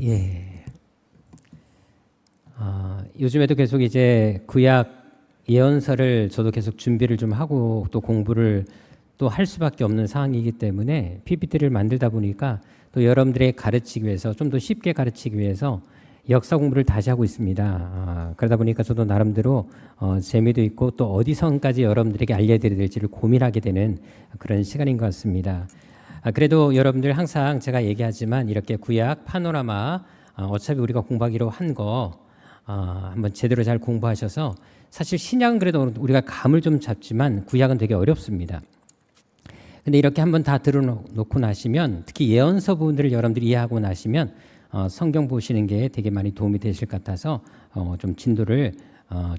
예. 요즘에도 계속 이제 구약 예언서를 저도 계속 준비를 좀 하고 또 공부를 또 할 수밖에 없는 상황이기 때문에 PPT를 만들다 보니까 또 여러분들의 가르치기 위해서 좀 더 쉽게 가르치기 위해서 역사 공부를 다시 하고 있습니다. 그러다 보니까 저도 나름대로 재미도 있고 또 어디선까지 여러분들에게 알려드려야 될지를 고민하게 되는 그런 시간인 것 같습니다. 그래도 여러분들 항상 제가 얘기하지만 이렇게 구약 파노라마 어차피 우리가 공부하기로 한 거 한번 제대로 잘 공부하셔서 사실 신약은 그래도 우리가 감을 좀 잡지만 구약은 되게 어렵습니다. 근데 이렇게 한번 다 들어놓고 나시면 특히 예언서 부분들을 여러분들이 이해하고 나시면 성경 보시는 게 되게 많이 도움이 되실 것 같아서 좀 진도를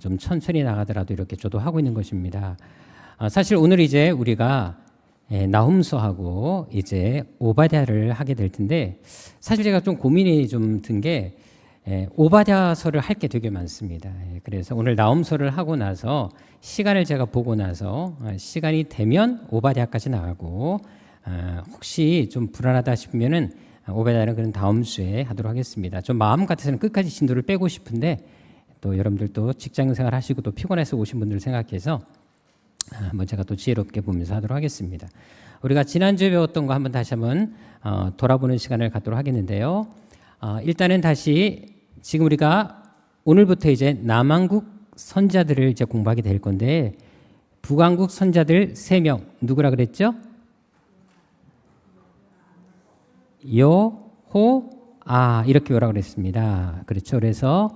좀 천천히 나가더라도 이렇게 저도 하고 있는 것입니다. 사실 오늘 이제 우리가 나훔서하고 이제 오바댜를 하게 될 텐데 사실 제가 좀 고민이 좀 든 게 오바댜서를 할 게 되게 많습니다. 그래서 오늘 나훔서를 하고 나서 시간을 제가 보고 나서 시간이 되면 오바댜까지 나가고 혹시 좀 불안하다 싶으면은 오바댜는 그런 다음 주에 하도록 하겠습니다. 좀 마음 같아서는 끝까지 진도를 빼고 싶은데 또 여러분들도 직장 생활 하시고 또 피곤해서 오신 분들 생각해서 한번 제가 또 지혜롭게 보면서 하도록 하겠습니다. 우리가 지난주에 배웠던 거 한번 다시 한번 돌아보는 시간을 갖도록 하겠는데요. 일단은 다시 지금 우리가 오늘부터 이제 남한국 선자들을 이제 공부하게 될 건데 북한국 선자들 3명 누구라 그랬죠? 이렇게 외우라고 그랬습니다. 그렇죠. 그래서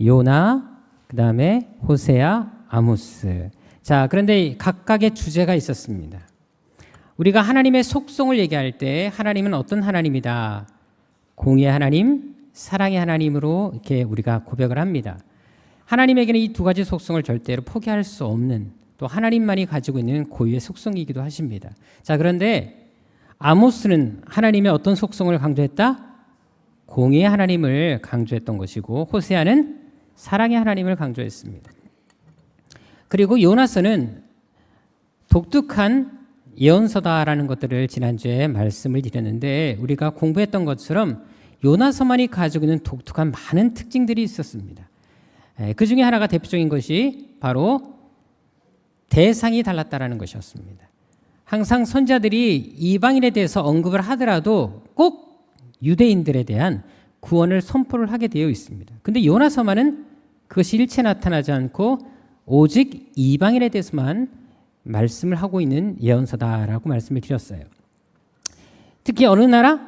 요나, 그 다음에 호세아, 아모스. 자, 그런데 각각의 주제가 있었습니다. 우리가 하나님의 속성을 얘기할 때 하나님은 어떤 하나님이다? 공의의 하나님, 사랑의 하나님으로 이렇게 우리가 고백을 합니다. 하나님에게는 이 두 가지 속성을 절대로 포기할 수 없는 또 하나님만이 가지고 있는 고유의 속성이기도 하십니다. 자, 그런데 아모스는 하나님의 어떤 속성을 강조했다? 공의의 하나님을 강조했던 것이고 호세아는 사랑의 하나님을 강조했습니다. 그리고 요나서는 독특한 예언서다라는 것들을 지난주에 말씀을 드렸는데 우리가 공부했던 것처럼 요나서만이 가지고 있는 독특한 많은 특징들이 있었습니다. 그 중에 하나가 대표적인 것이 바로 대상이 달랐다라는 것이었습니다. 항상 선자들이 이방인에 대해서 언급을 하더라도 꼭 유대인들에 대한 구원을 선포를 하게 되어 있습니다. 근데 요나서만은 그것이 일체 나타나지 않고 오직 이방인에 대해서만 말씀을 하고 있는 예언서다라고 말씀을 드렸어요. 특히 어느 나라?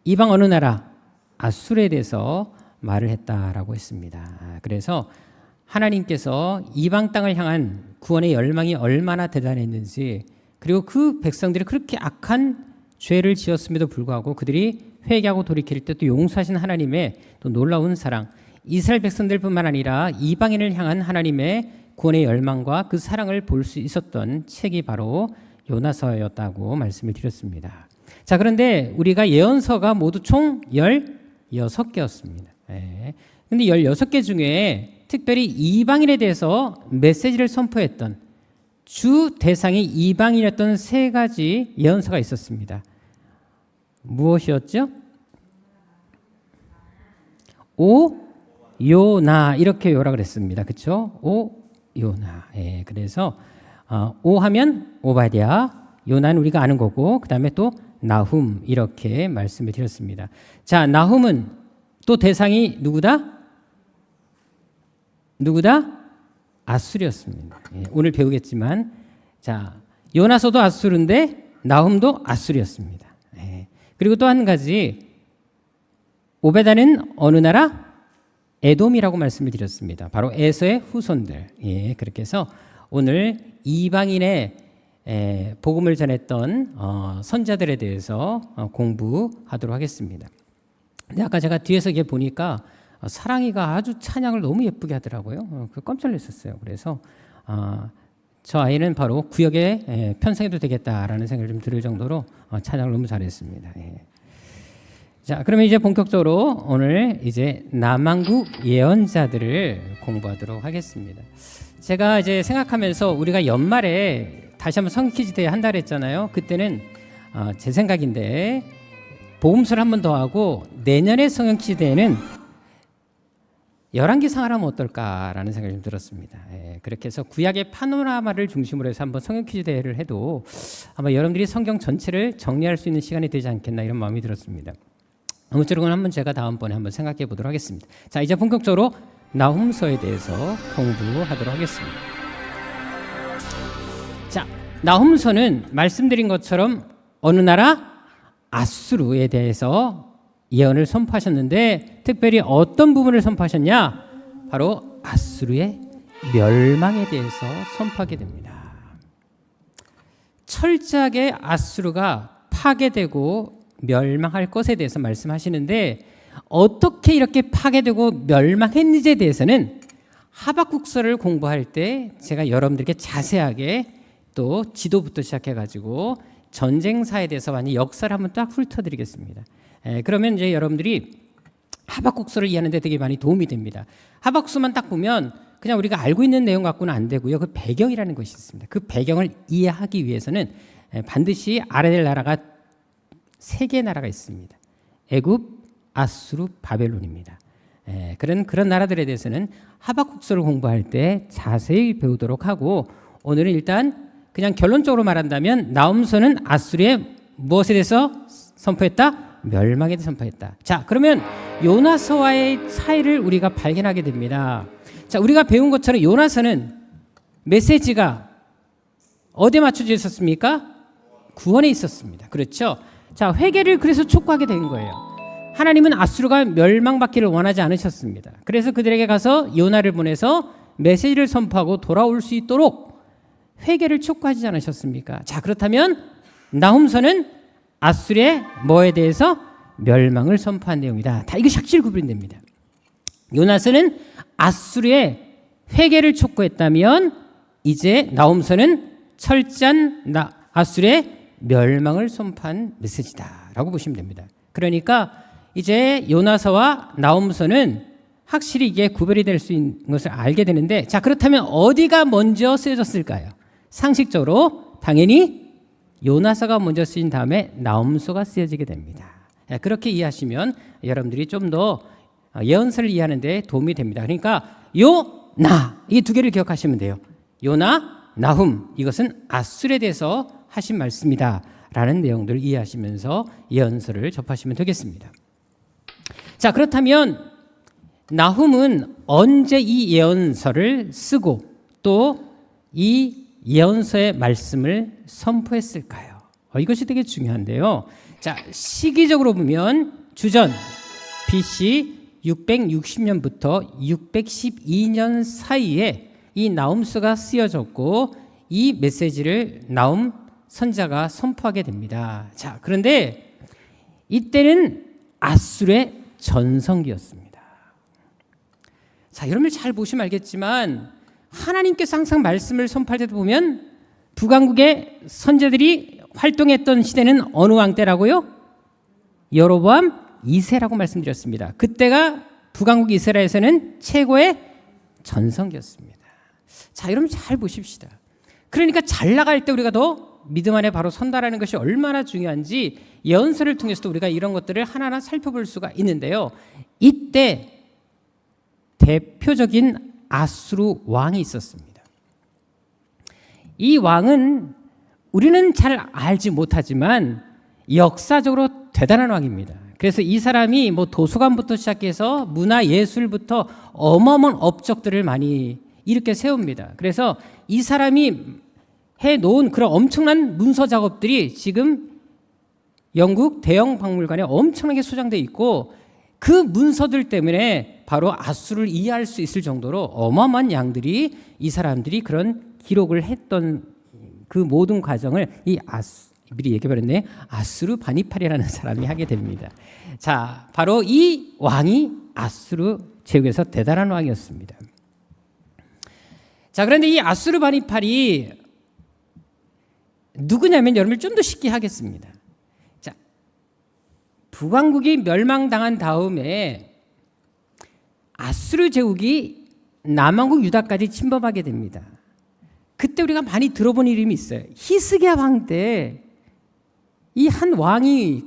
이방 어느 나라? 아수르에 대해서 말을 했다라고 했습니다. 그래서 하나님께서 이방 땅을 향한 구원의 열망이 얼마나 대단했는지 그리고 그 백성들이 그렇게 악한 죄를 지었음에도 불구하고 그들이 회개하고 돌이킬 때 또 용서하신 하나님의 또 놀라운 사랑 이스라엘 백성들뿐만 아니라 이방인을 향한 하나님의 구원의 열망과 그 사랑을 볼 수 있었던 책이 바로 요나서였다고 말씀을 드렸습니다. 자, 그런데 우리가 예언서가 모두 총 16개였습니다. 근데 16개 중에 특별히 이방인에 대해서 메시지를 선포했던 주 대상이 이방인이었던 3가지 예언서가 있었습니다. 무엇이었죠? 요나 이렇게 요라 그랬습니다. 그렇죠? 요나. 그래서 오 하면 오바댜, 요나는 우리가 아는 거고 그 다음에 또 나훔 이렇게 말씀을 드렸습니다. 자, 나훔은 또 대상이 누구다? 아수르였습니다. 오늘 배우겠지만 자, 요나서도 아수르인데 나훔도 아수르였습니다. 그리고 또 한 가지 오베다는 어느 나라? 에돔이라고 말씀을 드렸습니다. 바로 에서의 후손들. 그렇게 해서 오늘 이방인의 복음을 전했던 선자들에 대해서 공부하도록 하겠습니다. 근데 아까 제가 뒤에서 이게 보니까 사랑이가 아주 찬양을 너무 예쁘게 하더라고요. 깜짝 놀랐었어요. 그래서 저 아이는 바로 구역에 편성해도 되겠다라는 생각이 좀 들을 정도로 찬양을 너무 잘했습니다. 자, 그러면 이제 본격적으로 오늘 이제 남한국 예언자들을 공부하도록 하겠습니다. 제가 이제 생각하면서 우리가 연말에 다시 한번 성퀴즈 대회 한다 그랬잖아요. 그때는 제 생각인데 복음서를 한 번 더 하고 내년에 성경 퀴즈 대회는 열왕기상을 하면 어떨까라는 생각이 좀 들었습니다. 그렇게 해서 구약의 파노라마를 중심으로 해서 한번 성경 퀴즈 대회를 해도 아마 여러분들이 성경 전체를 정리할 수 있는 시간이 되지 않겠나 이런 마음이 들었습니다. 아무쪼록 한번 제가 다음번에 한번 생각해 보도록 하겠습니다. 자, 이제 본격적으로 나훔서에 대해서 공부하도록 하겠습니다. 자, 나훔서는 말씀드린 것처럼 어느 나라? 아수르에 대해서 예언을 선포하셨는데 특별히 어떤 부분을 선포하셨냐? 바로 아수르의 멸망에 대해서 선포하게 됩니다. 철저하게 아수르가 파괴되고 멸망할 것에 대해서 말씀하시는데 어떻게 이렇게 파괴되고 멸망했는지에 대해서는 하박국서를 공부할 때 제가 여러분들께 자세하게 또 지도부터 시작해가지고 전쟁사에 대해서 많이 역사를 한번 딱 훑어드리겠습니다. 그러면 이제 여러분들이 하박국서를 이해하는 데 되게 많이 도움이 됩니다. 하박국서만 딱 보면 그냥 우리가 알고 있는 내용 갖고는 안 되고요. 그 배경이라는 것이 있습니다. 그 배경을 이해하기 위해서는 반드시 알아야 될 나라가 세 개의 나라가 있습니다. 애굽, 아수르, 바벨론입니다. 그런 나라들에 대해서는 하박국서를 공부할 때 자세히 배우도록 하고 오늘은 일단 그냥 결론적으로 말한다면 나훔서는 아수르의 무엇에 대해서 선포했다? 멸망에 대해서 선포했다. 자, 그러면 요나서와의 차이를 우리가 발견하게 됩니다. 자, 우리가 배운 것처럼 요나서는 메시지가 어디에 맞춰져 있었습니까? 구원에 있었습니다. 그렇죠? 자, 회개를 그래서 촉구하게 된 거예요. 하나님은 아수르가 멸망받기를 원하지 않으셨습니다. 그래서 그들에게 가서 요나를 보내서 메시지를 선포하고 돌아올 수 있도록 회개를 촉구하지 않으셨습니까? 자, 그렇다면 나훔서는 아수르의 뭐에 대해서 멸망을 선포한 내용이다. 다 이것이 확실히 구분됩니다. 요나서는 아수르의 회개를 촉구했다면 이제 나훔서는 철저한 아수르의 멸망을 선포한 메시지다라고 보시면 됩니다. 그러니까 이제 요나서와 나훔서는 확실히 이게 구별이 될 수 있는 것을 알게 되는데 자, 그렇다면 어디가 먼저 쓰여졌을까요? 상식적으로 당연히 요나서가 먼저 쓰인 다음에 나훔서가 쓰여지게 됩니다. 그렇게 이해하시면 여러분들이 좀 더 예언서를 이해하는 데 도움이 됩니다. 그러니까 요나 이 두 개를 기억하시면 돼요. 요나, 나훔 이것은 아수르에 대해서 하신 말씀이다 라는 내용들을 이해하시면서 예언서를 접하시면 되겠습니다. 자, 그렇다면 나훔은 언제 이 예언서를 쓰고 또 이 예언서의 말씀을 선포했을까요? 이것이 되게 중요한데요. 자, 시기적으로 보면 주전 BC 660년부터 612년 사이에 이 나훔서가 쓰여졌고 이 메시지를 나훔 선자가 선포하게 됩니다. 자, 그런데 이때는 아수르의 전성기였습니다. 자, 여러분들 잘 보시면 알겠지만 하나님께서 항상 말씀을 선포할 때도 보면 북왕국의 선제들이 활동했던 시대는 어느 왕 때라고요? 여로보암 2세라고 말씀드렸습니다. 그때가 북왕국 이스라엘에서는 최고의 전성기였습니다. 자, 여러분 잘 보십시다. 그러니까 잘 나갈 때 우리가 더 믿음 안에 바로 선다라는 것이 얼마나 중요한지 예언서를 통해서도 우리가 이런 것들을 하나하나 살펴볼 수가 있는데요. 이때 대표적인 아수르 왕이 있었습니다. 이 왕은 우리는 잘 알지 못하지만 역사적으로 대단한 왕입니다. 그래서 이 사람이 뭐 도서관부터 시작해서 문화 예술부터 어마어마한 업적들을 많이 일으켜 세웁니다. 그래서 이 사람이 해놓은 그런 엄청난 문서 작업들이 지금 영국 대형 박물관에 엄청나게 소장되어 있고 그 문서들 때문에 바로 아수르를 이해할 수 있을 정도로 어마어마한 양들이 이 사람들이 그런 기록을 했던 그 모든 과정을 미리 얘기해버렸네. 아수르 바니팔이라는 사람이 하게 됩니다. 자, 바로 이 왕이 아수르 제국에서 대단한 왕이었습니다. 자, 그런데 이 아수르 바니팔이 누구냐면 여러분을 좀 더 쉽게 하겠습니다. 자, 북왕국이 멸망당한 다음에 아수르 제국이 남왕국 유다까지 침범하게 됩니다. 그때 우리가 많이 들어본 이름이 있어요. 히스기야 왕 때 이 한 왕이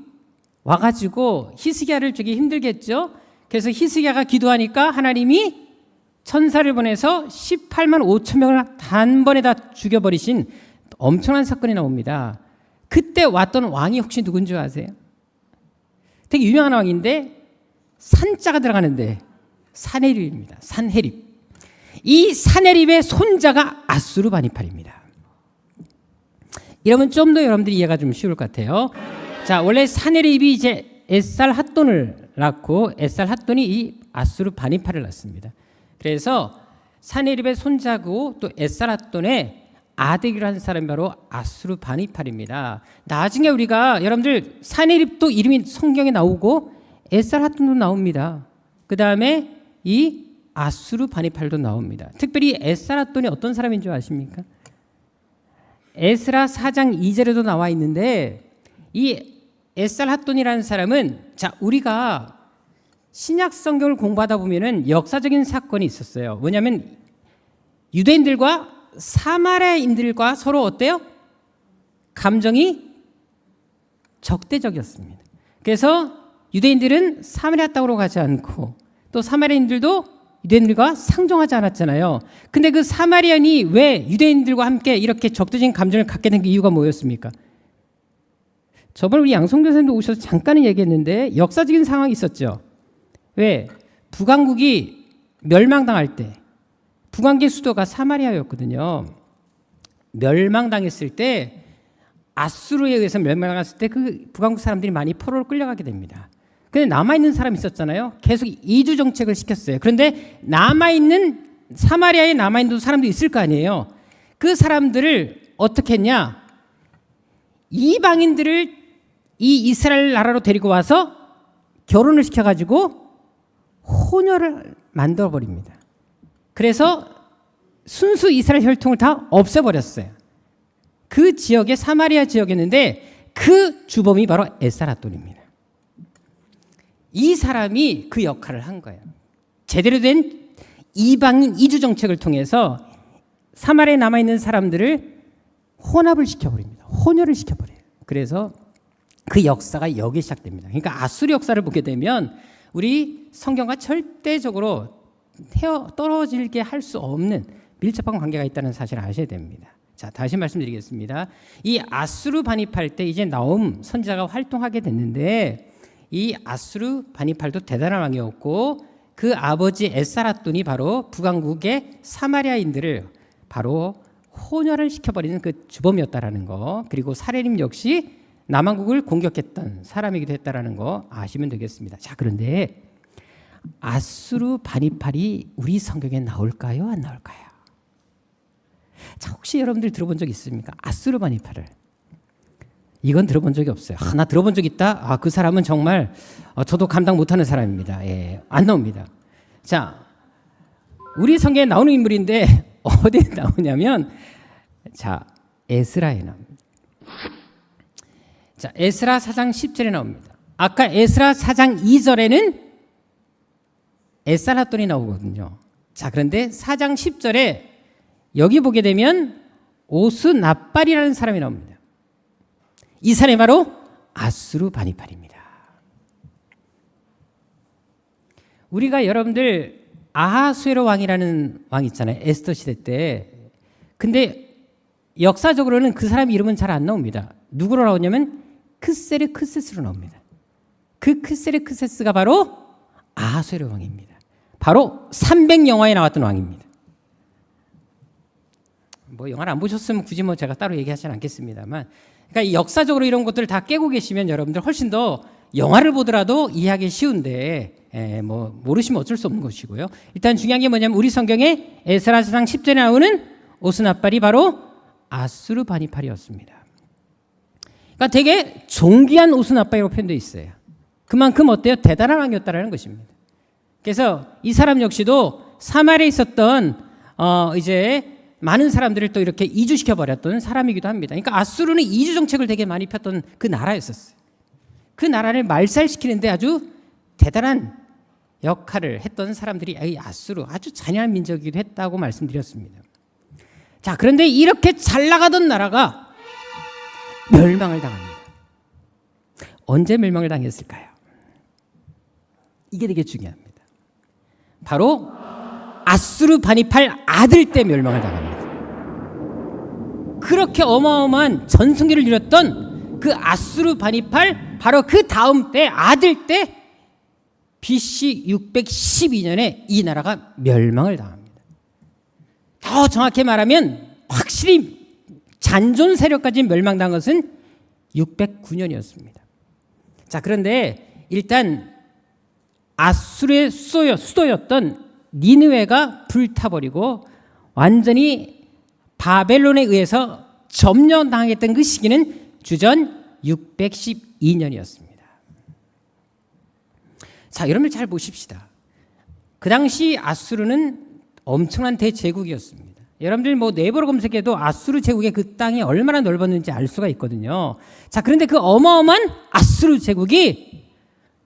와가지고 히스기야를 주기 힘들겠죠. 그래서 히스기야가 기도하니까 하나님이 천사를 보내서 18만 5천 명을 단번에 다 죽여버리신 엄청난 사건이 나옵니다. 그때 왔던 왕이 혹시 누군지 아세요? 되게 유명한 왕인데 산자가 들어가는데 산헤립입니다. 산헤립. 이 산헤립의 손자가 아수르바니팔입니다. 이러면 좀 더 여러분들이 이해가 좀 쉬울 것 같아요. 자, 원래 산헤립이 이제 에살핫돈을 낳고 에살핫돈이 이 아수르바니팔을 낳습니다. 그래서 산헤립의 손자고 또 에살핫돈의 아들이라고 하는 사람이 바로 아수르바니팔입니다. 나중에 우리가 여러분들 산헤립도 이름이 성경에 나오고 에살핫돈도 나옵니다. 그 다음에 이 아수르바니팔도 나옵니다. 특별히 에살핫돈이 어떤 사람인 줄 아십니까? 에스라 4장 2절에도 나와 있는데 이 에살핫돈이라는 사람은 자 우리가 신약 성경을 공부하다 보면은 역사적인 사건이 있었어요. 뭐냐면 유대인들과 사마리아인들과 서로 어때요? 감정이 적대적이었습니다. 그래서 유대인들은 사마리아 땅으로 가지 않고 또 사마리아인들도 유대인들과 상종하지 않았잖아요. 근데 그 사마리아인이 왜 유대인들과 함께 이렇게 적대적인 감정을 갖게 된 이유가 뭐였습니까? 저번에 우리 양성교 선생님도 오셔서 잠깐은 얘기했는데 역사적인 상황이 있었죠. 왜? 북왕국이 멸망당할 때 북왕국의 수도가 사마리아였거든요. 멸망당했을 때 아수르에 의해서 멸망당했을 때 그 북왕국 사람들이 많이 포로로 끌려가게 됩니다. 근데 남아있는 사람이 있었잖아요. 계속 이주 정책을 시켰어요. 그런데 남아있는 사마리아에 남아있는 사람도 있을 거 아니에요. 그 사람들을 어떻게 했냐? 이방인들을 이 이스라엘 나라로 데리고 와서 결혼을 시켜가지고 혼혈을 만들어버립니다. 그래서 순수 이스라엘 혈통을 다 없애버렸어요. 그 지역에 사마리아 지역이었는데 그 주범이 바로 에살핫돈입니다. 이 사람이 그 역할을 한 거예요. 제대로 된 이방인 이주 정책을 통해서 사마리아에 남아있는 사람들을 혼합을 시켜버립니다. 혼혈을 시켜버려요. 그래서 그 역사가 여기 시작됩니다. 그러니까 아수르 역사를 보게 되면 우리 성경과 절대적으로 떨어지게 할 수 없는 밀접한 관계가 있다는 사실을 아셔야 됩니다. 자, 다시 말씀드리겠습니다. 이 아수르바니팔 때 이제 나움 선지자가 활동하게 됐는데 이 아수르바니팔도 대단한 왕이었고 그 아버지 에살핫돈이 바로 북왕국의 사마리아인들을 바로 혼혈을 시켜버리는 그 주범이었다라는 거, 그리고 사레림 역시 남왕국을 공격했던 사람이기도 했다라는 거 아시면 되겠습니다. 자, 그런데 아수르바니팔이 우리 성경에 나올까요? 안 나올까요? 자, 혹시 여러분들 들어본 적 있습니까? 아수르바니팔을. 이건 들어본 적이 없어요. 나 들어본 적 있다? 그 사람은 정말 저도 감당 못하는 사람입니다. 예, 안 나옵니다. 자, 우리 성경에 나오는 인물인데 어디에 나오냐면 자, 에스라에 나옵니다. 자, 에스라 4장 10절에 나옵니다. 아까 에스라 4장 2절에는 에살핫돈이 나오거든요. 자, 그런데 4장 10절에 여기 보게 되면 오스나발이라는 사람이 나옵니다. 이 사람이 바로 아수르바니팔입니다. 우리가 여러분들 아하수에로 왕이라는 왕 있잖아요. 에스더 시대 때. 근데 역사적으로는 그 사람 이름은 잘 안 나옵니다. 누구로 나오냐면 크세르크세스로 나옵니다. 그 크세르크세스가 바로 아하수에로 왕입니다. 바로 300영화에 나왔던 왕입니다. 뭐 영화를 안 보셨으면 굳이 뭐 제가 따로 얘기하지는 않겠습니다만, 그러니까 역사적으로 이런 것들을 다 깨고 계시면 여러분들 훨씬 더 영화를 보더라도 이해하기 쉬운데 뭐 모르시면 어쩔 수 없는 것이고요. 일단 중요한 게 뭐냐면 우리 성경에 에스라상 10절에 나오는 오스나발이 바로 아수르바니팔이었습니다. 그러니까 되게 존귀한 오스나발이라고 표현되어 있어요. 그만큼 어때요? 대단한 왕이었다라는 것입니다. 그래서 이 사람 역시도 사마리아에 있었던 이제 많은 사람들을 또 이렇게 이주시켜 버렸던 사람이기도 합니다. 그러니까 아수르는 이주 정책을 되게 많이 폈던 그 나라였었어요. 그 나라를 말살시키는데 아주 대단한 역할을 했던 사람들이 이 아수르, 아주 잔인한 민족이기도 했다고 말씀드렸습니다. 자, 그런데 이렇게 잘 나가던 나라가 멸망을 당합니다. 언제 멸망을 당했을까요? 이게 되게 중요합니다. 바로 아수르바니팔 아들 때 멸망을 당합니다. 그렇게 어마어마한 전성기를 누렸던 그 아수르바니팔 바로 그 다음 때 아들 때 BC 612년에 이 나라가 멸망을 당합니다. 더 정확히 말하면 확실히 잔존 세력까지 멸망당한 것은 609년이었습니다. 자, 그런데 일단 아수르의 수도였던 니느웨가 불타버리고 완전히 바벨론에 의해서 점령당했던 그 시기는 주전 612년이었습니다. 자, 여러분들 잘 보십시다. 그 당시 아수르는 엄청난 대제국이었습니다. 여러분들 뭐 네이버로 검색해도 아수르 제국의 그 땅이 얼마나 넓었는지 알 수가 있거든요. 자, 그런데 그 어마어마한 아수르 제국이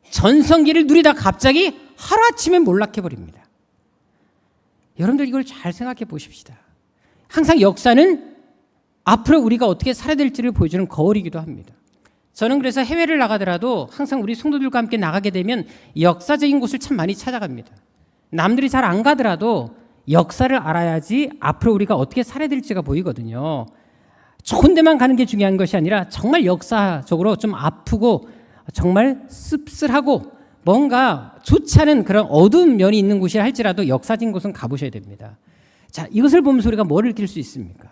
전성기를 누리다 갑자기 하루아침에 몰락해버립니다. 여러분들 이걸 잘 생각해 보십시다. 항상 역사는 앞으로 우리가 어떻게 살아야 될지를 보여주는 거울이기도 합니다. 저는 그래서 해외를 나가더라도 항상 우리 성도들과 함께 나가게 되면 역사적인 곳을 참 많이 찾아갑니다. 남들이 잘 안 가더라도 역사를 알아야지 앞으로 우리가 어떻게 살아야 될지가 보이거든요. 좋은 데만 가는 게 중요한 것이 아니라 정말 역사적으로 좀 아프고 정말 씁쓸하고 뭔가 좋지 않은 그런 어두운 면이 있는 곳이라 할지라도 역사적인 곳은 가보셔야 됩니다. 자, 이것을 보면서 우리가 뭘 느낄 수 있습니까?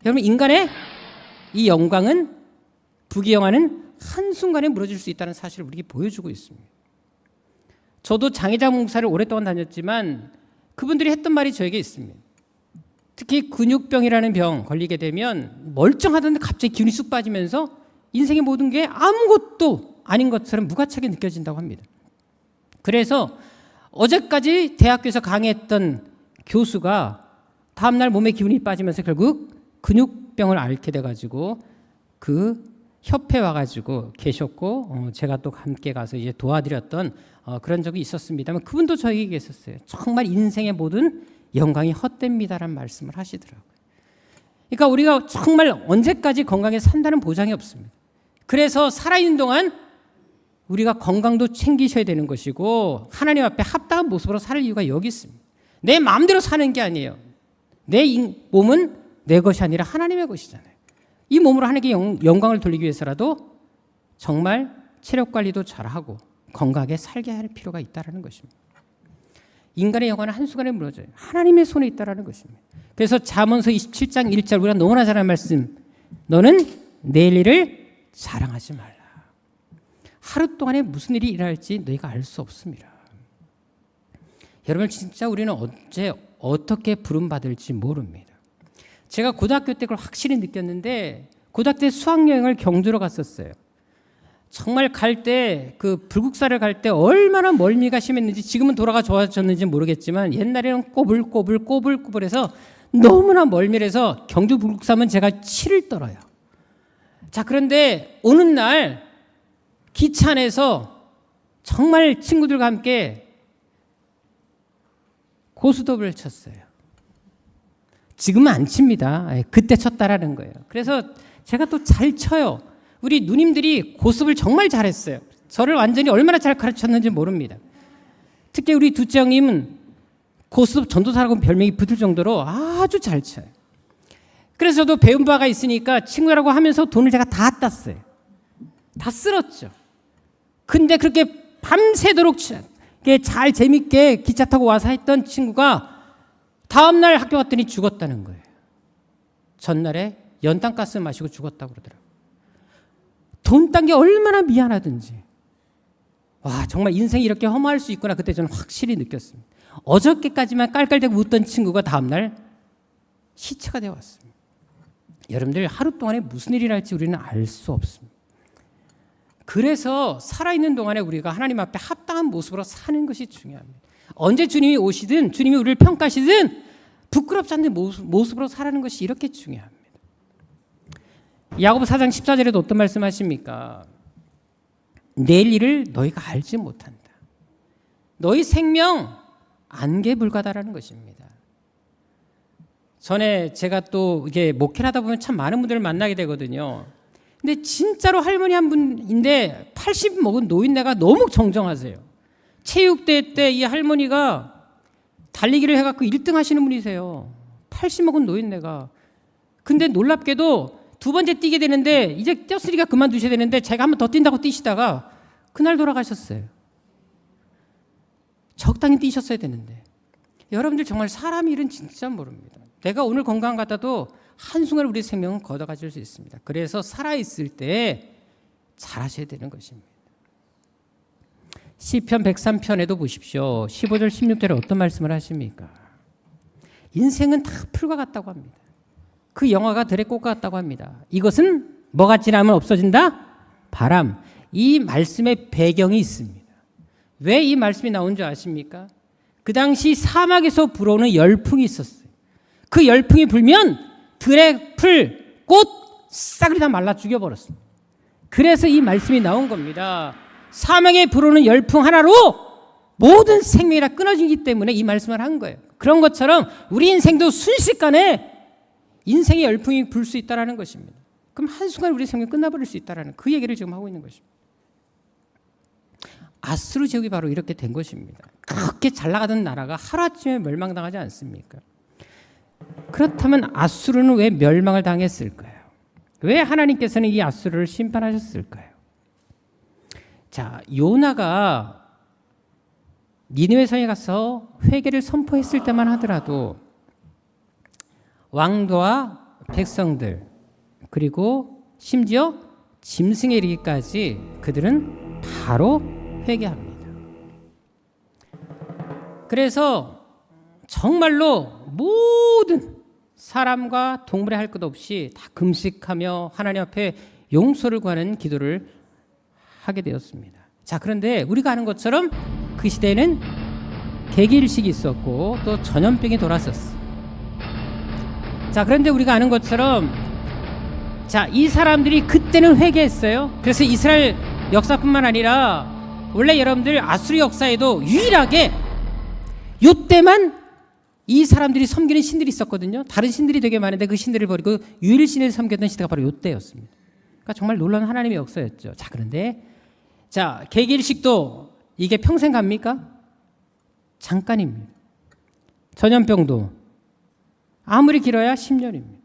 여러분, 인간의 이 영광은 부귀영화는 한순간에 무너질 수 있다는 사실을 우리에게 보여주고 있습니다. 저도 장애자 봉사를 오랫동안 다녔지만 그분들이 했던 말이 저에게 있습니다. 특히 근육병이라는 병 걸리게 되면 멀쩡하던데 갑자기 기운이 쑥 빠지면서 인생의 모든 게 아무것도 아닌 것처럼 무가치하게 느껴진다고 합니다. 그래서 어제까지 대학교에서 강의했던 교수가 다음날 몸에 기운이 빠지면서 결국 근육병을 앓게 돼가지고 그 협회 와가지고 계셨고 제가 또 함께 가서 이제 도와드렸던 그런 적이 있었습니다만 그분도 저에게 계셨어요. 정말 인생의 모든 영광이 헛됩니다라는 말씀을 하시더라고요. 그러니까 우리가 정말 언제까지 건강에 산다는 보장이 없습니다. 그래서 살아있는 동안 우리가 건강도 챙기셔야 되는 것이고 하나님 앞에 합당한 모습으로 살 이유가 여기 있습니다. 내 마음대로 사는 게 아니에요. 내 몸은 내 것이 아니라 하나님의 것이잖아요. 이 몸으로 하나님께 영광을 돌리기 위해서라도 정말 체력 관리도 잘하고 건강하게 살게 할 필요가 있다는 것입니다. 인간의 영혼은 한순간에 무너져요. 하나님의 손에 있다는 것입니다. 그래서 잠언서 27장 1절 우리가 너무나 잘 아는 말씀, 너는 내일 일을 자랑하지 말라. 하루 동안에 무슨 일이 일어날지 너희가 알 수 없습니다. 여러분, 진짜 우리는 언제 어떻게 부름받을지 모릅니다. 제가 고등학교 때 그걸 확실히 느꼈는데 고등학교 때 수학여행을 경주로 갔었어요. 정말 갈 때 그 불국사를 갈 때 얼마나 멀미가 심했는지 지금은 돌아가 좋아졌는지 모르겠지만 옛날에는 꼬불꼬불해서 너무나 멀미해서 경주 불국사면 제가 치를 떨어요. 자, 그런데 어느 날 기차 안에서 정말 친구들과 함께 고스톱을 쳤어요. 지금은 안 칩니다. 그때 쳤다라는 거예요. 그래서 제가 또 잘 쳐요. 우리 누님들이 고스톱을 정말 잘했어요. 저를 완전히 얼마나 잘 가르쳤는지 모릅니다. 특히 우리 둘째 형님은 고스톱 전도사라고 별명이 붙을 정도로 아주 잘 쳐요. 그래서 저도 배운 바가 있으니까 친구라고 하면서 돈을 제가 다 땄어요. 다 쓸었죠. 근데 그렇게 밤새도록 잘 재밌게 기차 타고 와서 했던 친구가 다음날 학교 갔더니 죽었다는 거예요. 전날에 연탄가스 마시고 죽었다고 그러더라고요. 돈 딴 게 얼마나 미안하든지. 와, 정말 인생이 이렇게 허무할 수 있구나. 그때 저는 확실히 느꼈습니다. 어저께까지만 깔깔대고 웃던 친구가 다음날 시체가 되어 왔습니다. 여러분들, 하루 동안에 무슨 일이 날지 우리는 알 수 없습니다. 그래서 살아있는 동안에 우리가 하나님 앞에 합당한 모습으로 사는 것이 중요합니다. 언제 주님이 오시든 주님이 우리를 평가하시든 부끄럽지 않는 모습으로 살아가는 것이 이렇게 중요합니다. 야고보 4장 14절에도 어떤 말씀하십니까? 내일 일을 너희가 알지 못한다. 너희 생명 안개 불가다라는 것입니다. 전에 제가 또 이게 목회를 하다 보면 참 많은 분들을 만나게 되거든요. 근데 진짜로 할머니 한 분인데 80 먹은 노인네가 너무 정정하세요. 체육대회 때 이 할머니가 달리기를 해갖고 1등 하시는 분이세요. 80 먹은 노인네가. 근데 놀랍게도 두 번째 뛰게 되는데 이제 뛰었으니까 그만두셔야 되는데 제가 한 번 더 뛴다고 뛰시다가 그날 돌아가셨어요. 적당히 뛰셨어야 되는데. 여러분들 정말 사람 일은 진짜 모릅니다. 내가 오늘 건강 같아도 한순간에 우리 생명은 걷어가질 수 있습니다. 그래서 살아있을 때 잘하셔야 되는 것입니다. 시편 103편에도 보십시오. 15절 16절에 어떤 말씀을 하십니까? 인생은 다 풀과 같다고 합니다. 그 영화가 들의 꽃과 같다고 합니다. 이것은 뭐가 지나면 없어진다? 바람. 이 말씀의 배경이 있습니다. 왜 이 말씀이 나온 줄 아십니까? 그 당시 사막에서 불어오는 열풍이 있었어요. 그 열풍이 불면 들의 풀, 꽃, 싹을 다 말라 죽여버렸습니다. 그래서 이 말씀이 나온 겁니다. 사막에 불어오는 열풍 하나로 모든 생명이 다 끊어지기 때문에 이 말씀을 한 거예요. 그런 것처럼 우리 인생도 순식간에 인생의 열풍이 불 수 있다는 것입니다. 그럼 한순간에 우리 생명이 끝나버릴 수 있다는 그 얘기를 지금 하고 있는 것입니다. 아수르 제국이 바로 이렇게 된 것입니다. 그렇게 잘 나가던 나라가 하루아침에 멸망당하지 않습니까? 그렇다면 아수르는 왜 멸망을 당했을까요? 왜 하나님께서는 이 아수르를 심판하셨을까요? 자, 요나가 니느웨 성에 가서 회개를 선포했을 때만 하더라도 왕과 백성들 그리고 심지어 짐승에 이르기까지 그들은 바로 회개합니다. 그래서 정말로 모든 사람과 동물의 할 것 없이 다 금식하며 하나님 앞에 용서를 구하는 기도를 하게 되었습니다. 자, 그런데 우리가 아는 것처럼 그 시대에는 개기일식이 있었고 또 전염병이 돌았었어요. 자, 그런데 우리가 아는 것처럼 자, 이 사람들이 그때는 회개했어요. 그래서 이스라엘 역사뿐만 아니라 원래 여러분들 아수르 역사에도 유일하게 요때만 이 사람들이 섬기는 신들이 있었거든요. 다른 신들이 되게 많은데 그 신들을 버리고 유일신을 섬겼던 시대가 바로 요때였습니다. 그러니까 정말 놀라운 하나님의 역사였죠. 자, 그런데 자, 개기일식도 이게 평생 갑니까? 잠깐입니다. 전염병도 아무리 길어야 10년입니다.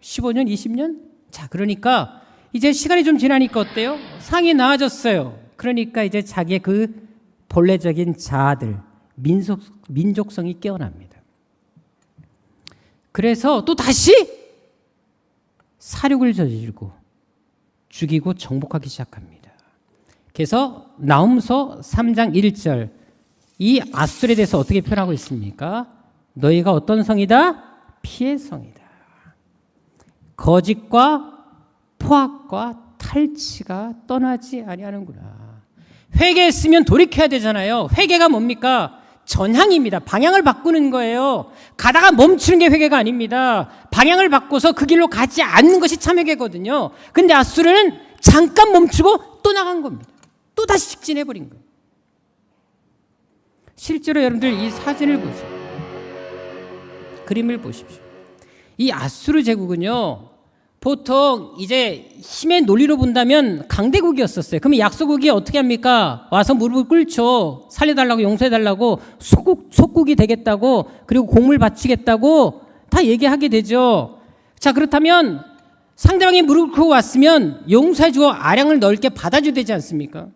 15년, 20년? 자, 그러니까 이제 시간이 좀 지나니까 어때요? 상이 나아졌어요. 그러니까 이제 자기의 그 본래적인 자아들, 민족성이 깨어납니다. 그래서 또 다시 사륙을 저지르고 죽이고 정복하기 시작합니다. 그래서 나훔서 3장 1절 이 아수르에 대해서 어떻게 표현하고 있습니까? 너희가 어떤 성이다? 피의 성이다. 거짓과 포악과 탈취가 떠나지 아니하는구나. 회개했으면 돌이켜야 되잖아요. 회개가 뭡니까? 전향입니다. 방향을 바꾸는 거예요. 가다가 멈추는 게 회개가 아닙니다. 방향을 바꿔서 그 길로 가지 않는 것이 참 회개거든요. 근데 아수르는 잠깐 멈추고 또 나간 겁니다. 또 다시 직진해버린 거예요. 실제로 여러분들 이 사진을 보세요. 그림을 보십시오. 이 아수르 제국은요, 보통 이제 힘의 논리로 본다면 강대국이었었어요. 그러면 약소국이 어떻게 합니까? 와서 무릎을 꿇죠. 살려달라고, 용서해달라고, 속국이 되겠다고, 그리고 공물 바치겠다고 다 얘기하게 되죠. 자, 그렇다면 상대방이 무릎을 꿇고 왔으면 용서해주고 아량을 넓게 받아줘야 되지 않습니까?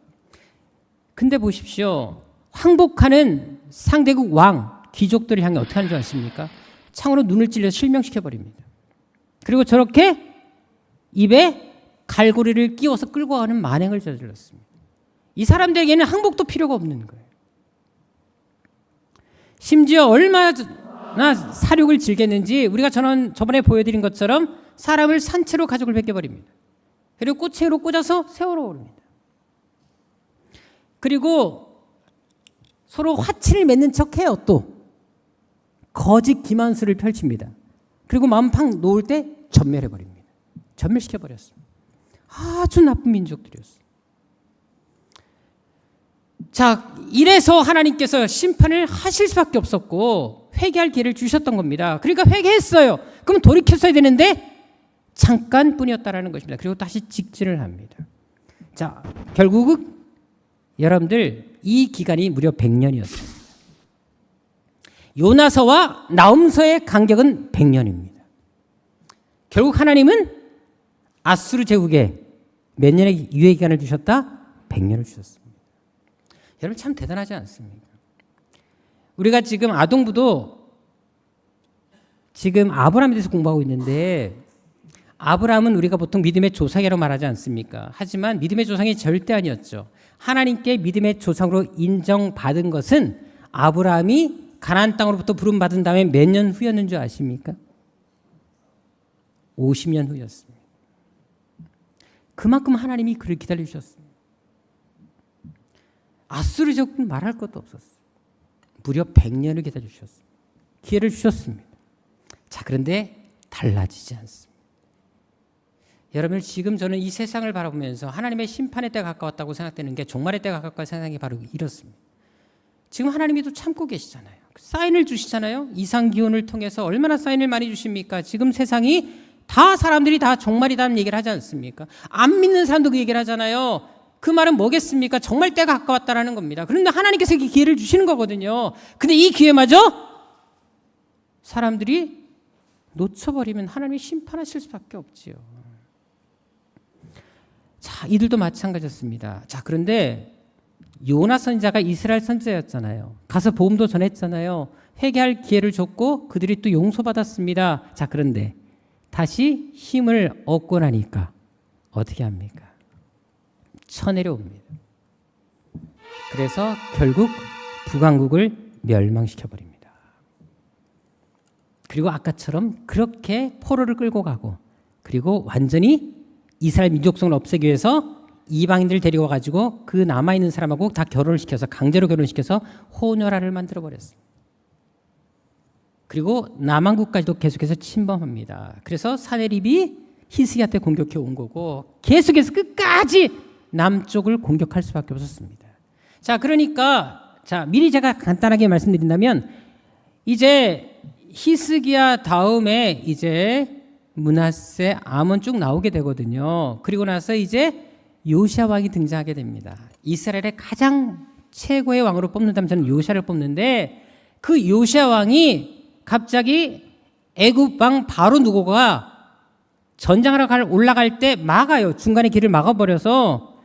근데 보십시오. 항복하는 상대국 왕, 귀족들을 향해 어떻게 하는 줄 아십니까? 창으로 눈을 찔러 실명시켜버립니다. 그리고 저렇게 입에 갈고리를 끼워서 끌고 가는 만행을 저질렀습니다. 이 사람들에게는 항복도 필요가 없는 거예요. 심지어 얼마나 사륙을 즐겼는지 우리가 저번에 보여드린 것처럼 사람을 산채로 가족을 벗겨버립니다. 그리고 꼬챙이로 꽂아서 세월호 오릅니다. 그리고 서로 화친을 맺는 척해요. 또 거짓 기만수를 펼칩니다. 그리고 마음 팍 놓을 때 전멸해버립니다. 전멸시켜버렸습니다. 아주 나쁜 민족들이었어요. 자, 이래서 하나님께서 심판을 하실 수밖에 없었고 회개할 기회를 주셨던 겁니다. 그러니까 회개했어요. 그럼 돌이켰어야 되는데 잠깐뿐이었다라는 것입니다. 그리고 다시 직진을 합니다. 자, 결국은 여러분들 이 기간이 무려 100년이었습니다. 요나서와 나훔서의 간격은 100년입니다. 결국 하나님은 아수르 제국에 몇 년의 유예 기간을 주셨다? 100년을 주셨습니다. 여러분 참 대단하지 않습니까? 우리가 지금 아동부도 지금 아브라함에 대해서 공부하고 있는데, 아브라함은 우리가 보통 믿음의 조상이라고 말하지 않습니까? 하지만 믿음의 조상이 절대 아니었죠. 하나님께 믿음의 조상으로 인정받은 것은 아브라함이 가나안 땅으로부터 부름받은 다음에 몇 년 후였는 줄 아십니까? 50년 후였습니다. 그만큼 하나님이 그를 기다려주셨습니다. 아수르 제국은 말할 것도 없었어요. 무려 100년을 기다려주셨습니다. 기회를 주셨습니다. 자, 그런데 달라지지 않습니다. 여러분, 지금 저는 이 세상을 바라보면서 하나님의 심판의 때가 가까웠다고 생각되는 게 종말의 때가 가까운 생각이 바로 이렇습니다. 지금 하나님이 또 참고 계시잖아요. 사인을 주시잖아요. 이상기온을 통해서 얼마나 사인을 많이 주십니까? 지금 세상이 다 사람들이 다 종말이라는 얘기를 하지 않습니까? 안 믿는 사람도 그 얘기를 하잖아요. 그 말은 뭐겠습니까? 정말 때가 가까웠다라는 겁니다. 그런데 하나님께서 이 기회를 주시는 거거든요. 근데 이 기회마저 사람들이 놓쳐버리면 하나님이 심판하실 수밖에 없지요. 자, 이들도 마찬가지였습니다. 자, 그런데 요나 선지자가 이스라엘 선지자였잖아요. 가서 복음도 전했잖아요. 회개할 기회를 줬고 그들이 또 용서받았습니다. 자, 그런데 다시 힘을 얻고 나니까 어떻게 합니까? 쳐내려옵니다. 그래서 결국 북왕국을 멸망시켜버립니다. 그리고 아까처럼 그렇게 포로를 끌고 가고, 그리고 완전히 이스라엘 민족성을 없애기 위해서 이방인들 데리고 와가지고 그 남아있는 사람하고 다 결혼을 시켜서, 강제로 결혼시켜서 혼혈아를 만들어버렸습니다. 그리고 남왕국까지도 계속해서 침범합니다. 그래서 사내립이 히스기야한테 공격해 온 거고, 계속해서 끝까지 남쪽을 공격할 수밖에 없었습니다. 자, 그러니까 미리 제가 간단하게 말씀드린다면, 이제 히스기야 다음에 이제 므낫세, 아몬 쭉 나오게 되거든요. 그리고 나서 이제 요시야 왕이 등장하게 됩니다. 이스라엘의 가장 최고의 왕으로 뽑는다면 저는 요시야를 뽑는데, 그 요시야 왕이 갑자기 애굽 왕 바로 누고가 전장하러 올라갈 때 막아요. 중간에 길을 막아버려서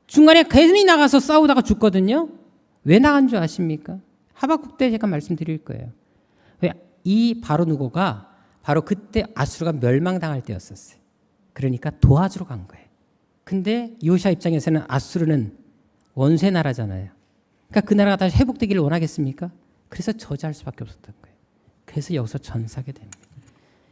중간에 괜히 나가서 싸우다가 죽거든요. 왜 나간 줄 아십니까? 하박국 때 제가 말씀드릴 거예요. 이 바로 누고가 바로 그때 아수르가 멸망당할 때였었어요. 그러니까 도와주러 간 거예요. 근데 요시야 입장에서는 아수르는 원수의 나라잖아요. 그러니까 그 나라가 다시 회복되기를 원하겠습니까? 그래서 저지할 수밖에 없었던 거예요. 그래서 여기서 전사하게 됩니다.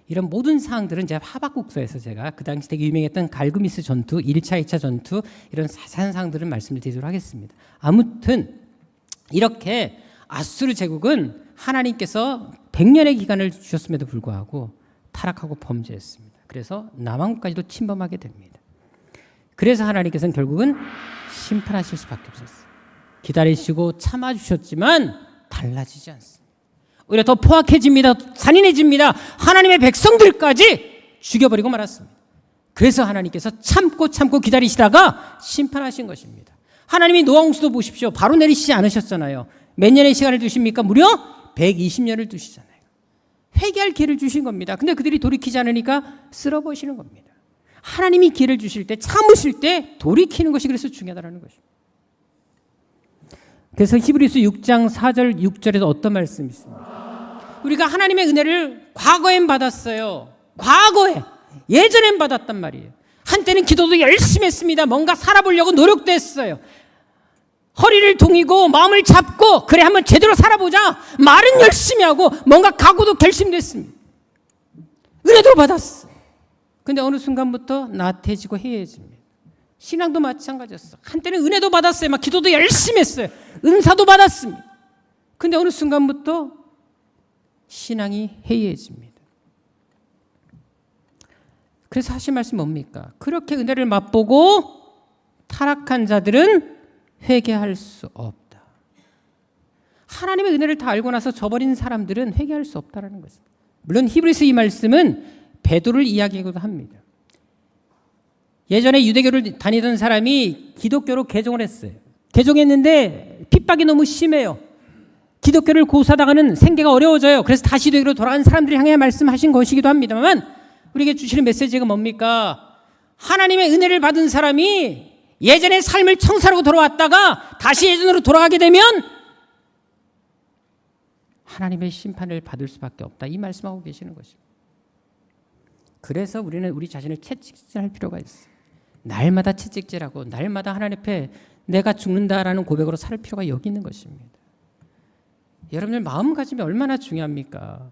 이런 모든 사항들은 제가 하박국서에서 제가 그 당시 되게 유명했던 갈그미스 전투, 1차, 2차 전투, 이런 자세한 사항들은 말씀을 드리도록 하겠습니다. 아무튼 이렇게 아수르 제국은 하나님께서 100년의 기간을 주셨음에도 불구하고 타락하고 범죄했습니다. 그래서 남왕국까지도 침범하게 됩니다. 그래서 하나님께서는 결국은 심판하실 수밖에 없었어요. 기다리시고 참아주셨지만 달라지지 않습니다. 오히려 더 포악해집니다. 잔인해집니다. 하나님의 백성들까지 죽여버리고 말았습니다. 그래서 하나님께서 참고 기다리시다가 심판하신 것입니다. 하나님이 노아 홍수도 보십시오. 바로 내리시지 않으셨잖아요. 몇 년의 시간을 두십니까? 무려 120년을 두시잖아요. 회개할 기회를 주신 겁니다. 근데 그들이 돌이키지 않으니까 쓸어버리시는 겁니다. 하나님이 기회를 주실 때, 참으실 때 돌이키는 것이 그래서 중요하다는 것입니다. 그래서 히브리서 6장 4절 6절에도 어떤 말씀이 있습니까? 우리가 하나님의 은혜를 과거엔 받았어요. 과거에, 예전엔 받았단 말이에요. 한때는 기도도 열심히 했습니다. 뭔가 살아보려고 노력도 했어요. 허리를 동이고 마음을 잡고 그래 한번 제대로 살아보자. 말은 열심히 하고 뭔가 각오도 결심도 했습니다. 은혜도 받았어. 근데 어느 순간부터 나태해지고 해해집니다. 신앙도 마찬가지였어. 한때는 은혜도 받았어요. 막 기도도 열심히 했어요. 은사도 받았습니다. 근데 어느 순간부터 신앙이 해이해집니다. 그래서 하신 말씀이 뭡니까? 그렇게 은혜를 맛보고 타락한 자들은 회개할 수 없다. 하나님의 은혜를 다 알고 나서 저버린 사람들은 회개할 수 없다는 것입니다. 물론 히브리서 이 말씀은 베드로를 이야기하기도 합니다. 예전에 유대교를 다니던 사람이 기독교로 개종을 했어요. 개종했는데 핍박이 너무 심해요. 기독교를 고사당하는 생계가 어려워져요. 그래서 다시 유대교로 돌아간 사람들이 향해 말씀하신 것이기도 합니다만 우리에게 주시는 메시지가 뭡니까? 하나님의 은혜를 받은 사람이 예전의 삶을 청산하고 돌아왔다가 다시 예전으로 돌아가게 되면 하나님의 심판을 받을 수밖에 없다. 이 말씀하고 계시는 것입니다. 그래서 우리는 우리 자신을 채찍질할 필요가 있어요. 날마다 채찍질하고 날마다 하나님 앞에 내가 죽는다라는 고백으로 살 필요가 여기 있는 것입니다. 여러분들 마음가짐이 얼마나 중요합니까?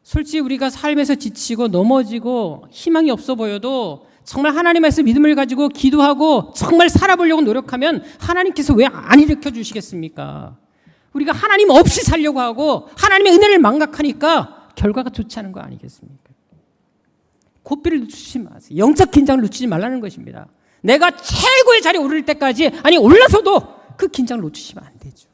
솔직히 우리가 삶에서 지치고 넘어지고 희망이 없어 보여도 정말 하나님에서 믿음을 가지고 기도하고 정말 살아보려고 노력하면 하나님께서 왜 안 일으켜 주시겠습니까? 우리가 하나님 없이 살려고 하고 하나님의 은혜를 망각하니까 결과가 좋지 않은 거 아니겠습니까? 고삐를 늦추지 마세요. 영적 긴장을 늦추지 말라는 것입니다. 내가 최고의 자리에 오를 때까지 올라서도 그 긴장을 놓치시면 안 되죠.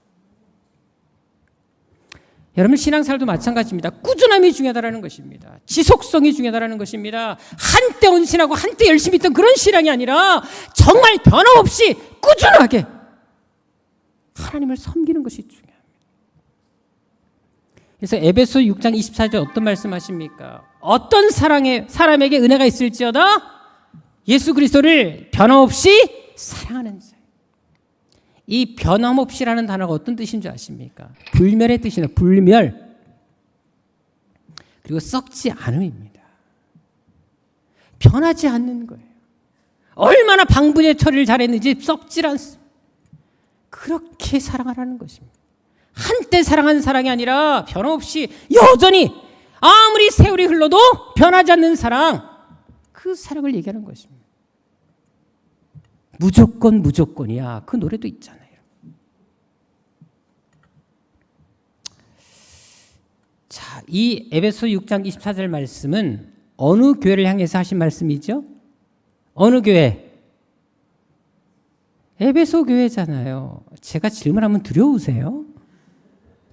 여러분 신앙생활도 마찬가지입니다. 꾸준함이 중요하다는 것입니다. 지속성이 중요하다는 것입니다. 한때 헌신하고 한때 열심히 있던 그런 신앙이 아니라 정말 변함없이 꾸준하게 하나님을 섬기는 것이 중요합니다. 그래서 에베소 6장 24절 어떤 말씀하십니까? 어떤 사람에게 은혜가 있을지어다 예수 그리스도를 변함없이 사랑하는 자. 이 변함없이라는 단어가 어떤 뜻인 줄 아십니까? 불멸의 뜻이나 불멸 그리고 썩지 않음입니다. 변하지 않는 거예요. 얼마나 방부제 처리를 잘했는지 썩질 않습니다. 그렇게 사랑하라는 것입니다. 한때 사랑한 사랑이 아니라 변함없이 여전히 아무리 세월이 흘러도 변하지 않는 사랑, 그 사랑을 얘기하는 것입니다. 무조건이야. 그 노래도 있잖아요. 자, 이 에베소 6장 24절 말씀은 어느 교회를 향해서 하신 말씀이죠? 어느 교회? 에베소 교회잖아요. 제가 질문하면 두려우세요?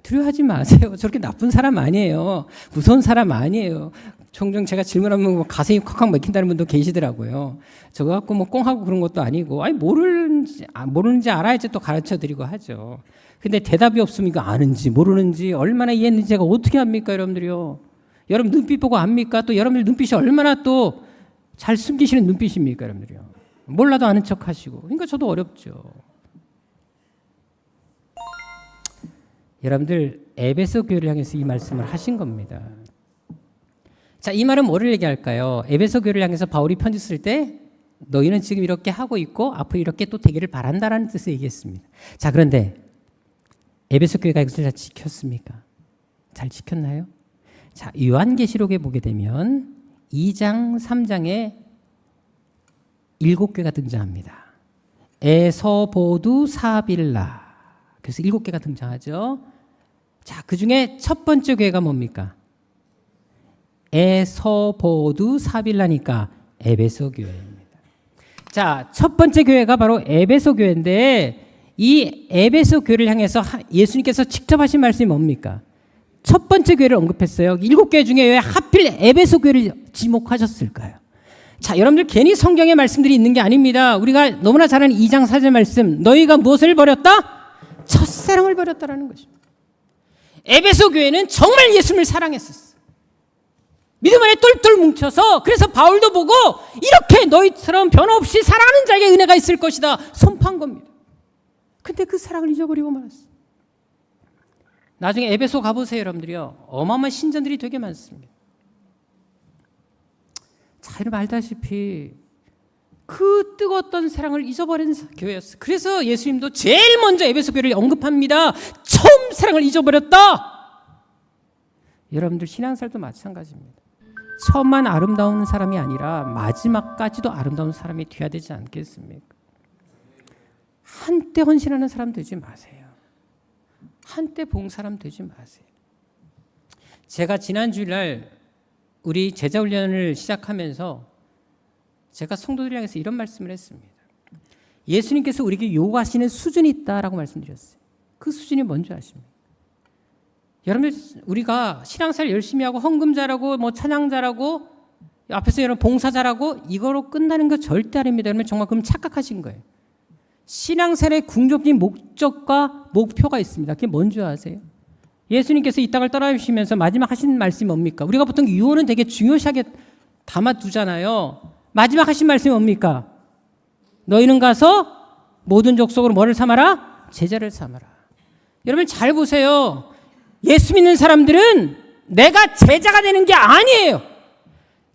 두려워하지 마세요. 저렇게 나쁜 사람 아니에요. 무서운 사람 아니에요. 종종 제가 질문하면 가슴이 콱콱 막힌다는 분도 계시더라고요. 저거 갖고 꽁하고 그런 것도 아니고, 모르는지 알아야지 또 가르쳐 드리고 하죠. 근데 대답이 없으면 이거 아는지 모르는지 얼마나 이해했는지 제가 어떻게 합니까, 여러분들이요? 여러분 눈빛 보고 압니까? 또 여러분들 눈빛이 얼마나 또 잘 숨기시는 눈빛입니까, 여러분들이요? 몰라도 아는 척 하시고. 그러니까 저도 어렵죠. 여러분들 에베소 교회를 향해서 이 말씀을 하신 겁니다. 자, 이 말은 뭐를 얘기할까요? 에베소 교회를 향해서 바울이 편지 쓸 때 너희는 지금 이렇게 하고 있고 앞으로 이렇게 또 되기를 바란다라는 뜻을 얘기했습니다. 자, 그런데 에베소 교회가 이것을 잘 지켰습니까? 잘 지켰나요? 자, 요한계시록에 보게 되면 2장, 3장에 7개가 등장합니다. 에서보두 사빌라. 그래서 7개가 등장하죠. 자, 그 중에 첫 번째 교회가 뭡니까? 에서보두 사빌라니까 에베소 교회입니다. 자, 첫 번째 교회가 바로 에베소 교회인데 이 에베소 교회를 향해서 예수님께서 직접 하신 말씀이 뭡니까? 첫 번째 교회를 언급했어요. 7교회 중에 왜 하필 에베소 교회를 지목하셨을까요? 자, 여러분들 괜히 성경의 말씀들이 있는 게 아닙니다. 우리가 너무나 잘 아는 2장 4절 말씀, 너희가 무엇을 버렸다? 첫사랑을 버렸다라는 것입니다. 에베소 교회는 정말 예수님을 사랑했었어요. 믿음 안에 똘똘 뭉쳐서, 그래서 바울도 보고 이렇게 너희처럼 변함없이 사랑하는 자에게 은혜가 있을 것이다 선포한 겁니다. 근데 그 사랑을 잊어버리고 말았어요. 나중에 에베소 가보세요, 여러분들이요. 어마어마한 신전들이 되게 많습니다. 자, 여러분 알다시피 그 뜨거웠던 사랑을 잊어버린 교회였어요. 그래서 예수님도 제일 먼저 에베소 교회를 언급합니다. 처음 사랑을 잊어버렸다. 여러분들 신앙생활도 마찬가지입니다. 처음만 아름다운 사람이 아니라 마지막까지도 아름다운 사람이 되어야 되지 않겠습니까? 한때 헌신하는 사람 되지 마세요. 한때 봉 사람 되지 마세요. 제가 지난 주일날 우리 제자훈련을 시작하면서 제가 성도들 향해서 이런 말씀을 했습니다. 예수님께서 우리에게 요구하시는 수준이 있다라고 말씀드렸어요. 그 수준이 뭔지 아십니까? 여러분, 우리가 신앙생활 열심히 하고 헌금 잘하고 뭐 찬양 잘하고 앞에서 여러분 봉사 잘하고 이거로 끝나는 거 절대 아닙니다. 여러분 정말 그럼 착각하신 거예요. 신앙생활의 궁극적인 목적과 목표가 있습니다. 그게 뭔지 아세요? 예수님께서 이 땅을 떠나시면서 마지막 하신 말씀이 뭡니까? 우리가 보통 유언은 되게 중요시하게 담아두잖아요. 마지막 하신 말씀이 뭡니까? 너희는 가서 모든 족속으로 뭐를 삼아라? 제자를 삼아라. 여러분 잘 보세요. 예수 믿는 사람들은 내가 제자가 되는 게 아니에요.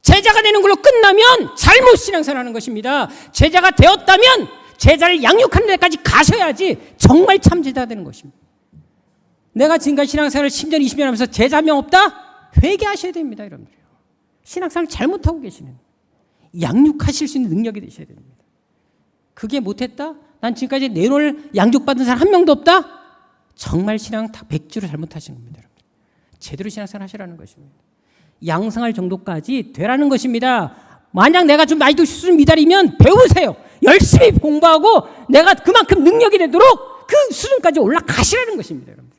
제자가 되는 걸로 끝나면 잘못 신앙생활하는 것입니다. 제자가 되었다면 제자를 양육하는 데까지 가셔야지 정말 참 제자가 되는 것입니다. 내가 지금까지 신앙생활을 10년, 20년 하면서 제자 한 명 없다? 회개하셔야 됩니다, 여러분들. 신앙생활을 잘못하고 계시는 양육하실 수 있는 능력이 되셔야 됩니다. 그게 못했다? 난 지금까지 내놓을 양육받은 사람 한 명도 없다? 정말 신앙 다 백지로 잘못하신 겁니다, 여러분. 제대로 신앙생활 하시라는 것입니다. 양성할 정도까지 되라는 것입니다. 만약 내가 좀 나이도 수준 미달이면 배우세요. 열심히 공부하고 내가 그만큼 능력이 되도록 그 수준까지 올라가시라는 것입니다, 여러분.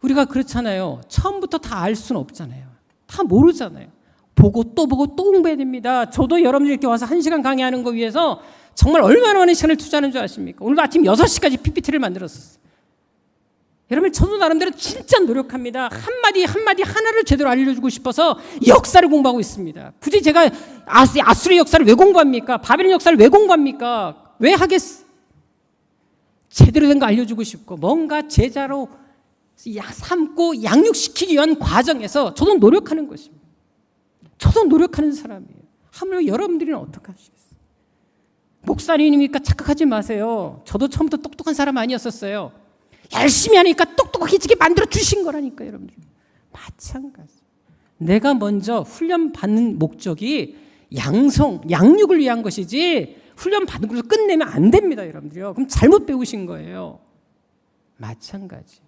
우리가 그렇잖아요. 처음부터 다 알 수는 없잖아요. 다 모르잖아요. 보고 또 공부해야 됩니다. 저도 여러분들 이렇게 와서 1시간 강의하는 거 위해서 정말 얼마나 많은 시간을 투자하는 줄 아십니까? 오늘 아침 6시까지 PPT를 만들었었어요. 여러분 저도 나름대로 진짜 노력합니다. 한마디 하나를 제대로 알려주고 싶어서 역사를 공부하고 있습니다. 굳이 제가 아수르의 역사를 왜 공부합니까? 바벨론 역사를 왜 공부합니까? 왜 하겠어? 제대로 된 거 알려주고 싶고 뭔가 제자로 삼고 양육시키기 위한 과정에서 저도 노력하는 것입니다. 저도 노력하는 사람이에요. 하물며 여러분들은 어떻게 하시겠어요? 목사님이니까 착각하지 마세요. 저도 처음부터 똑똑한 사람 아니었었어요. 열심히 하니까 똑똑해지게 만들어 주신 거라니까 여러분들. 마찬가지. 내가 먼저 훈련 받는 목적이 양육을 위한 것이지 훈련 받은 걸로 끝내면 안 됩니다, 여러분들요. 그럼 잘못 배우신 거예요. 마찬가지.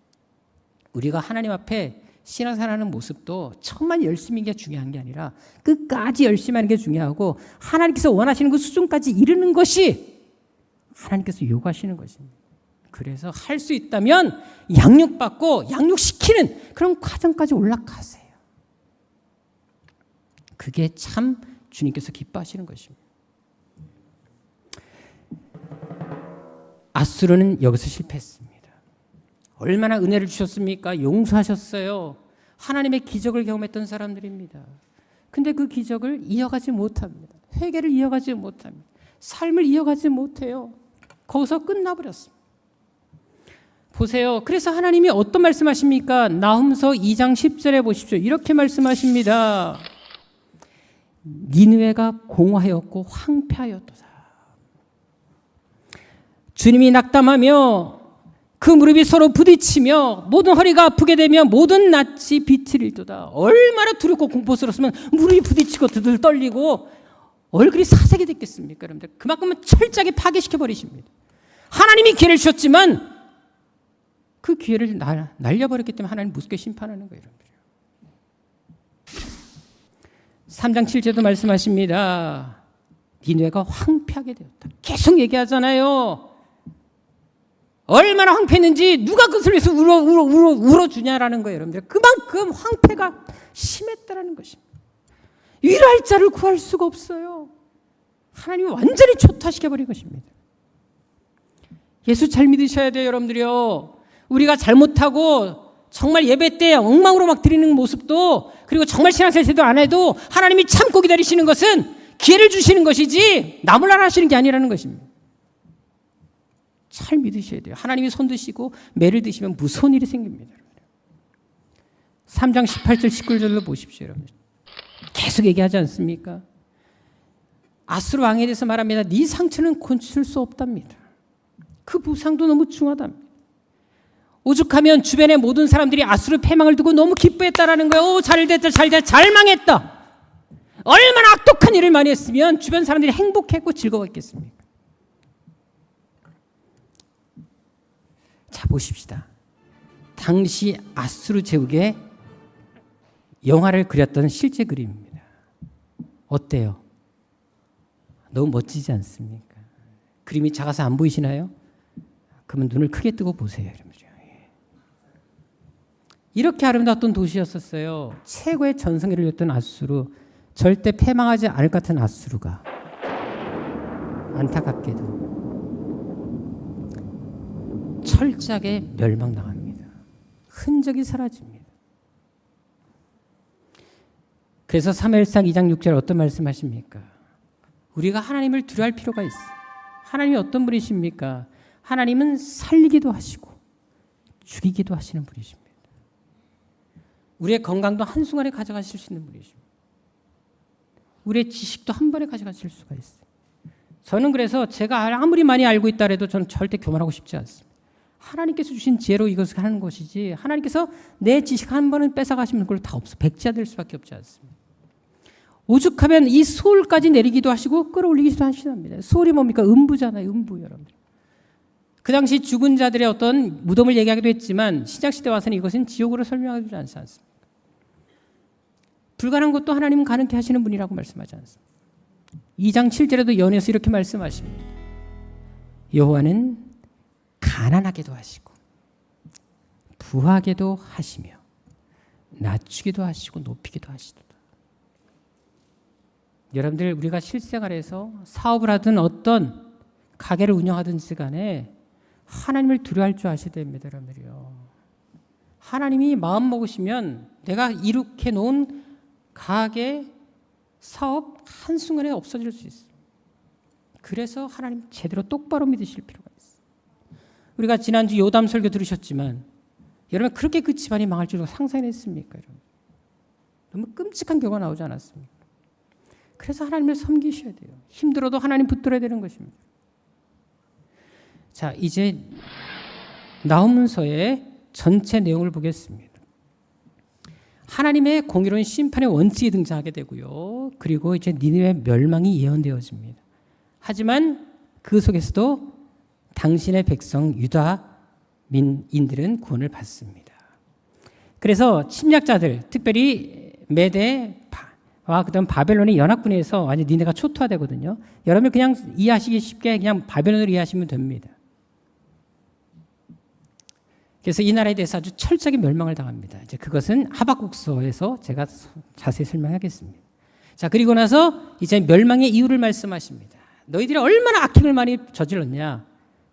우리가 하나님 앞에 신앙생활하는 모습도 처음만 열심히 하는 게 중요한 게 아니라 끝까지 열심히 하는 게 중요하고 하나님께서 원하시는 그 수준까지 이르는 것이 하나님께서 요구하시는 것입니다. 그래서 할 수 있다면 양육받고 양육시키는 그런 과정까지 올라가세요. 그게 참 주님께서 기뻐하시는 것입니다. 아수르는 여기서 실패했습니다. 얼마나 은혜를 주셨습니까? 용서하셨어요. 하나님의 기적을 경험했던 사람들입니다. 근데 그 기적을 이어가지 못합니다. 회개를 이어가지 못합니다. 삶을 이어가지 못해요. 거기서 끝나버렸습니다. 보세요. 그래서 하나님이 어떤 말씀하십니까? 나훔서 2장 10절에 보십시오. 이렇게 말씀하십니다. 니느웨가 공허하였고 황폐하였도다. 주님이 낙담하며 그 무릎이 서로 부딪히며 모든 허리가 아프게 되며 모든 낯이 빛을 잃도다. 얼마나 두렵고 공포스러웠으면 무릎이 부딪히고 드들 떨리고 얼굴이 사색이 됐겠습니까? 여러분들 그만큼은 철저하게 파괴시켜 버리십니다. 하나님이 기회를 주셨지만 그 기회를 날려버렸기 때문에 하나님 무섭게 심판하는 거예요. 여러분들. 3장 7절도 말씀하십니다. 니느웨가 황폐하게 되었다. 계속 얘기하잖아요. 얼마나 황폐했는지 누가 그것을 위해서 울어주냐라는 거예요. 여러분들. 그만큼 황폐가 심했다라는 것입니다. 위로할 자를 구할 수가 없어요. 하나님이 완전히 초토화시켜버린 것입니다. 예수 잘 믿으셔야 돼요, 여러분들이요. 우리가 잘못하고 정말 예배 때 엉망으로 막 드리는 모습도 그리고 정말 신앙생활 제대로 안 해도 하나님이 참고 기다리시는 것은 기회를 주시는 것이지 나몰라라 하시는 게 아니라는 것입니다. 잘 믿으셔야 돼요. 하나님이 손 드시고 매를 드시면 무서운 일이 생깁니다. 3장 18절 19절로 보십시오. 여러분. 계속 얘기하지 않습니까? 아수르 왕에 대해서 말합니다. 네 상처는 고칠 수 없답니다. 그 부상도 너무 중하답니다. 오죽하면 주변의 모든 사람들이 아수르 패망을 두고 너무 기뻐했다라는 거예요. 오, 잘됐다, 잘 망했다. 얼마나 악독한 일을 많이 했으면 주변 사람들이 행복했고 즐거웠겠습니까? 자, 보십시다. 당시 아수르 제국의 영화를 그렸던 실제 그림입니다. 어때요? 너무 멋지지 않습니까? 그림이 작아서 안 보이시나요? 그러면 눈을 크게 뜨고 보세요. 이렇게 아름다웠던 도시였었어요. 최고의 전성기를 이뤘던 아수르, 절대 패망하지 않을 것 같은 아수르가 안타깝게도 철저하게 멸망당합니다. 흔적이 사라집니다. 그래서 사무엘상 2장 6절 어떤 말씀하십니까? 우리가 하나님을 두려워할 필요가 있어요. 하나님이 어떤 분이십니까? 하나님은 살리기도 하시고 죽이기도 하시는 분이십니다. 우리의 건강도 한순간에 가져가실 수 있는 분이십니다. 우리의 지식도 한 번에 가져가실 수가 있어요. 저는 그래서 제가 아무리 많이 알고 있다 해도 저는 절대 교만하고 싶지 않습니다. 하나님께서 주신 지혜로 이것을 하는 것이지 하나님께서 내 지식 한 번은 뺏어가시면 그걸 다 없어. 백지화 될 수밖에 없지 않습니다. 오죽하면 이 소울까지 내리기도 하시고 끌어올리기도 하시답니다. 소울이 뭡니까? 음부잖아요. 음부 여러분들. 그 당시 죽은 자들의 어떤 무덤을 얘기하기도 했지만 신약시대 와서는 이것은 지옥으로 설명하지 않습니다. 불가능한 것도 하나님은 가능케 하시는 분이라고 말씀하지 않습니다. 2장 7절에도 연에서 이렇게 말씀하십니다. 여호와는 가난하게도 하시고 부하게도 하시며 낮추기도 하시고 높이기도 하시도다. 여러분들 우리가 실생활에서 사업을 하든 어떤 가게를 운영하든지 간에 하나님을 두려워할 줄 아셔야 됩니다. 여러분들이요. 하나님이 마음 먹으시면 내가 이룩해 놓은 가게, 사업 한순간에 없어질 수 있습니다. 그래서 하나님 제대로 똑바로 믿으실 필요가 있어요. 우리가 지난주 요담 설교 들으셨지만 여러분 그렇게 그 집안이 망할 줄 상상했습니까? 여러분? 너무 끔찍한 결과가 나오지 않았습니까? 그래서 하나님을 섬기셔야 돼요. 힘들어도 하나님 붙들어야 되는 것입니다. 자, 이제 나홈서의 전체 내용을 보겠습니다. 하나님의 공의로운 심판의 원칙이 등장하게 되고요. 그리고 이제 니느웨 멸망이 예언되어집니다. 하지만 그 속에서도 당신의 백성 유다민인들은 구원을 받습니다. 그래서 침략자들, 특별히 메대와 그다음 바벨론의 연합군에서 완전 니느웨가 초토화되거든요. 여러분 그냥 이해하시기 쉽게 그냥 바벨론으로 이해하시면 됩니다. 그래서 이 나라에 대해서 아주 철저하게 멸망을 당합니다. 이제 그것은 하박국서에서 제가 자세히 설명하겠습니다. 자, 그리고 나서 이제 멸망의 이유를 말씀하십니다. 너희들이 얼마나 악행을 많이 저질렀냐.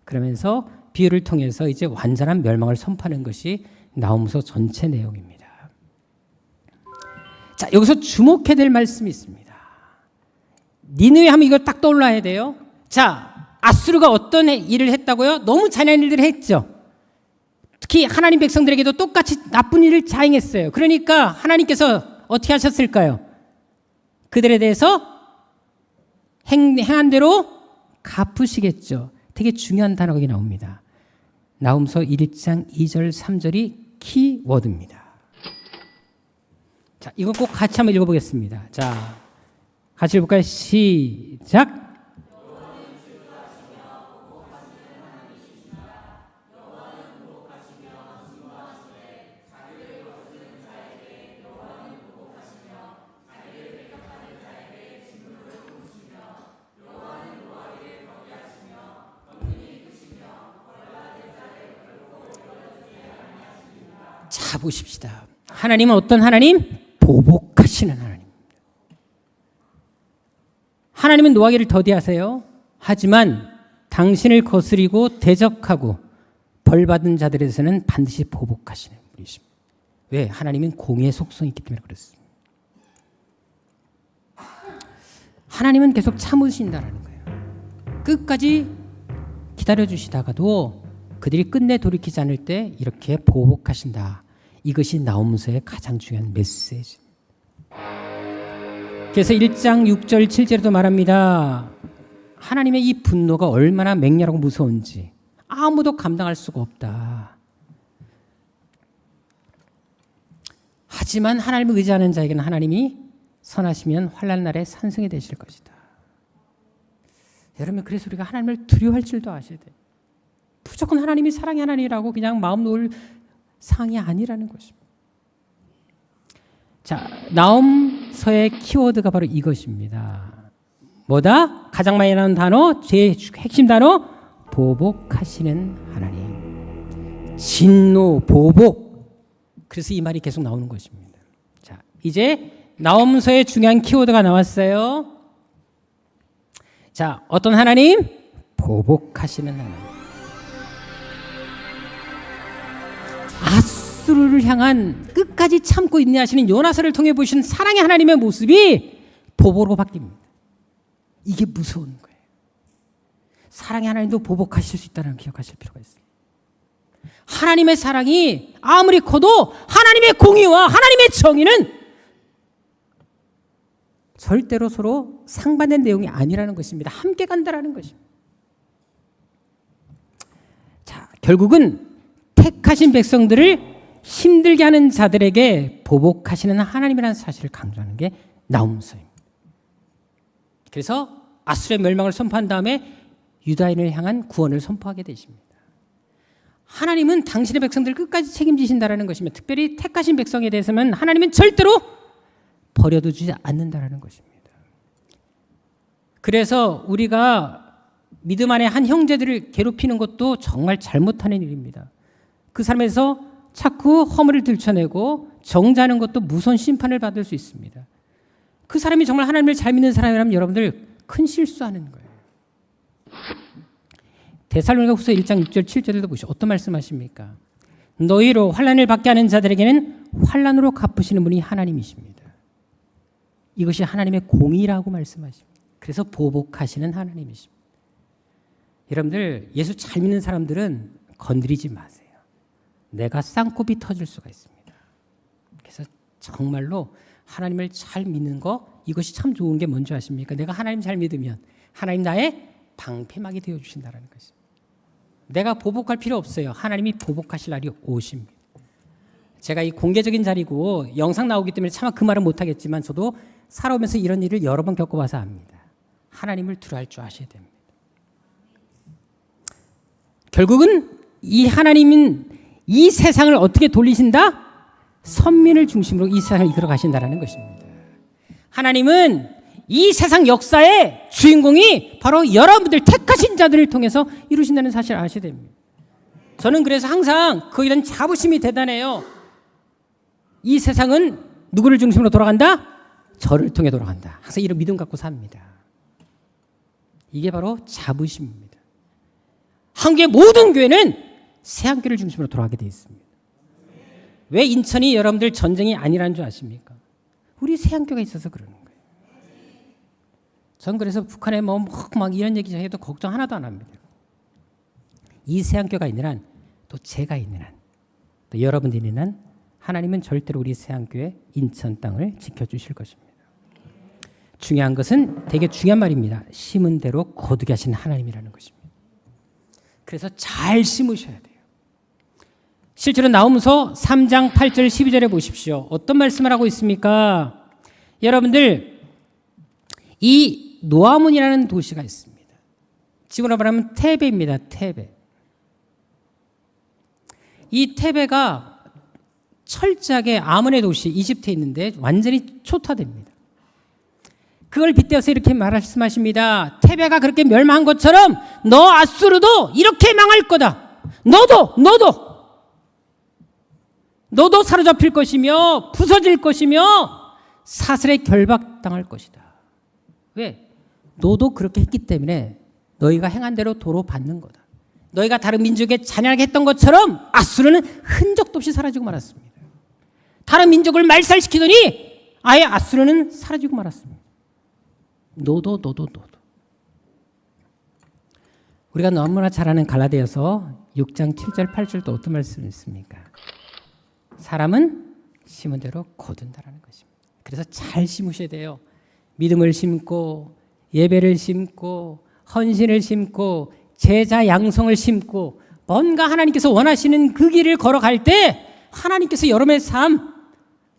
그러면서 비유를 통해서 이제 완전한 멸망을 선포하는 것이 나홈서 전체 내용입니다. 자, 여기서 주목해야 될 말씀이 있습니다. 니느웨 하면 이걸 딱 떠올라야 돼요. 자, 아수르가 어떤 일을 했다고요? 너무 잔인한 일들을 했죠. 특히 하나님 백성들에게도 똑같이 나쁜 일을 자행했어요. 그러니까 하나님께서 어떻게 하셨을까요? 그들에 대해서 행한 대로 갚으시겠죠. 되게 중요한 단어가 나옵니다. 나홈서 1장 2절 3절이 키워드입니다. 자, 이거 꼭 같이 한번 읽어보겠습니다. 자, 같이 읽어볼까요? 시작. 자, 보십시다. 하나님은 어떤 하나님? 보복하시는 하나님입니다. 하나님은 노하기를 더디하세요. 하지만 당신을 거스리고 대적하고 벌받은 자들에 대해서는 반드시 보복하시는 분이십니다. 왜? 하나님은 공의의 속성이 있기 때문에 그렇습니다. 하나님은 계속 참으신다라는 거예요. 끝까지 기다려주시다가도 그들이 끝내 돌이키지 않을 때 이렇게 보복하신다. 이것이 나홈서의 가장 중요한 메시지. 그래서 1장 6절 7절에도 말합니다. 하나님의 이 분노가 얼마나 맹렬하고 무서운지 아무도 감당할 수가 없다. 하지만 하나님을 의지하는 자에게는 하나님이 선하시면 환난 날에 산성이 되실 것이다. 여러분 그래서 우리가 하나님을 두려워할 줄도 아셔야 돼요. 무조건 하나님이 사랑의 하나님이라고 그냥 마음 놓을 상이 아니라는 것입니다. 자, 나홈서의 키워드가 바로 이것입니다. 뭐다? 가장 많이 나오는 단어, 제 핵심 단어, 보복하시는 하나님. 진노, 보복, 그래서 이 말이 계속 나오는 것입니다. 자, 이제 나옴서의 중요한 키워드가 나왔어요. 자, 어떤 하나님? 보복하시는 하나님. 아수르를 향한 끝까지 참고 인내하시는 요나서를 통해 보신 사랑의 하나님의 모습이 보복으로 바뀝니다. 이게 무서운 거예요. 사랑의 하나님도 보복하실 수 있다는 걸 기억하실 필요가 있어요. 하나님의 사랑이 아무리 커도 하나님의 공의와 하나님의 정의는 절대로 서로 상반된 내용이 아니라는 것입니다. 함께 간다라는 것입니다. 자, 결국은 택하신 백성들을 힘들게 하는 자들에게 보복하시는 하나님이라는 사실을 강조하는 게 나홈서입니다. 그래서 아수르의 멸망을 선포한 다음에 유다인을 향한 구원을 선포하게 되십니다. 하나님은 당신의 백성들을 끝까지 책임지신다라는 것이며 특별히 택하신 백성에 대해서는 하나님은 절대로 버려두지 않는다라는 것입니다. 그래서 우리가 믿음 안에 한 형제들을 괴롭히는 것도 정말 잘못하는 일입니다. 그 사람에서 자꾸 허물을 들춰내고 정죄하는 것도 무서운 심판을 받을 수 있습니다. 그 사람이 정말 하나님을 잘 믿는 사람이라면 여러분들 큰 실수하는 거예요. 데살로니가 후서 1장 6절 7절에도 보시죠. 어떤 말씀하십니까? 너희로 환난을 받게 하는 자들에게는 환난으로 갚으시는 분이 하나님이십니다. 이것이 하나님의 공의라고 말씀하십니다. 그래서 보복하시는 하나님이십니다. 여러분들 예수 잘 믿는 사람들은 건드리지 마세요. 내가 쌍코비 터질 수가 있습니다. 그래서 정말로 하나님을 잘 믿는 거 이것이 참 좋은 게 뭔지 아십니까? 내가 하나님 잘 믿으면 하나님 나의 방패막이 되어주신다는 것입니다. 내가 보복할 필요 없어요. 하나님이 보복하실 날이 오십니다. 제가 이 공개적인 자리고 영상 나오기 때문에 차마 그 말은 못하겠지만 저도 살아오면서 이런 일을 여러 번 겪어봐서 압니다. 하나님을 두려워할 줄 아셔야 됩니다. 결국은 이 하나님은 이 세상을 어떻게 돌리신다? 선민을 중심으로 이 세상을 이끌어 가신다는 것입니다. 하나님은 이 세상 역사의 주인공이 바로 여러분들 택하신 자들을 통해서 이루신다는 사실을 아셔야 됩니다. 저는 그래서 항상 그 이런 자부심이 대단해요. 이 세상은 누구를 중심으로 돌아간다? 저를 통해 돌아간다. 항상 이런 믿음 갖고 삽니다. 이게 바로 자부심입니다. 한국의 모든 교회는 새한교를 중심으로 돌아가게 되어 있습니다. 왜 인천이 여러분들 전쟁이 아니라는 줄 아십니까? 우리 새한교가 있어서 그러는 거예요. 전 그래서 북한에 막 이런 얘기 해도 걱정 하나도 안 합니다. 이 새한교가 있는 한, 또 제가 있는 한, 또 여러분들이 있는 한 하나님은 절대로 우리 새한교의 인천 땅을 지켜주실 것입니다. 중요한 것은 되게 중요한 말입니다. 심은 대로 거두게 하신 하나님이라는 것입니다. 그래서 잘 심으셔야 돼요. 실제로 나홈서 3장 8절 12절에 보십시오. 어떤 말씀을 하고 있습니까? 여러분들 이 노아문이라는 도시가 있습니다. 지금으로 말하면 테베입니다. 테베. 이 테베가 철저하게 아몬의 도시 이집트에 있는데 완전히 초토화됩니다. 그걸 빗대어서 이렇게 말씀하십니다. 테베가 그렇게 멸망한 것처럼 너 아수르도 이렇게 망할 거다. 너도 사로잡힐 것이며 부서질 것이며 사슬에 결박당할 것이다. 왜? 너도 그렇게 했기 때문에 너희가 행한 대로 도로 받는 거다. 너희가 다른 민족에 잔인하게 했던 것처럼 아수르는 흔적도 없이 사라지고 말았습니다. 다른 민족을 말살시키더니 아예 아수르는 사라지고 말았습니다. 너도. 우리가 너무나 잘 아는 갈라디아서 6장 7절 8절도 어떤 말씀이 있습니까? 사람은 심은 대로 거둔다라는 것입니다. 그래서 잘 심으셔야 돼요. 믿음을 심고 예배를 심고 헌신을 심고 제자 양성을 심고 뭔가 하나님께서 원하시는 그 길을 걸어갈 때 하나님께서 여러분의 삶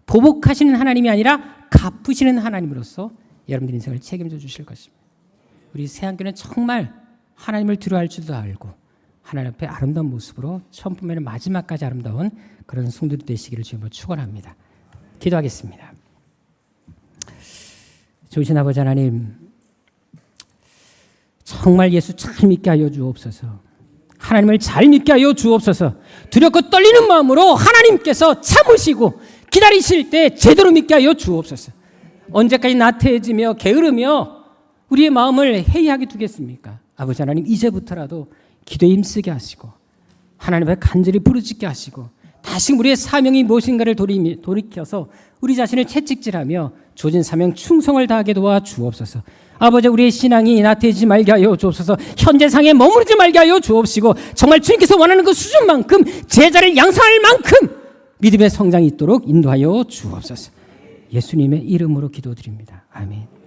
보복하시는 하나님이 아니라 갚으시는 하나님으로서 여러분들 인생을 책임져 주실 것입니다. 우리 새한교는 정말 하나님을 두려워할 줄도 알고 하나님 앞에 아름다운 모습으로 처음부터 마지막까지 아름다운 그런 성도들 되시기를 주님으로 축원합니다. 기도하겠습니다. 좋으신 아버지 하나님, 정말 예수 잘 믿게 하여 주옵소서. 하나님을 잘 믿게 하여 주옵소서. 두렵고 떨리는 마음으로 하나님께서 참으시고 기다리실 때 제대로 믿게 하여 주옵소서. 언제까지 나태해지며 게으르며 우리의 마음을 해이하게 두겠습니까? 아버지 하나님, 이제부터라도 기도에 힘쓰게 하시고 하나님 앞에 간절히 부르짖게 하시고 다시 우리의 사명이 무엇인가를 돌이켜서 우리 자신을 채찍질하며 주어진 사명 충성을 다하게 도와 주옵소서. 아버지, 우리의 신앙이 나태해지지 말게 하여 주옵소서. 현재상에 머무르지 말게 하여 주옵시고 정말 주님께서 원하는 그 수준만큼 제자를 양성할 만큼 믿음의 성장이 있도록 인도하여 주옵소서. 예수님의 이름으로 기도드립니다. 아멘.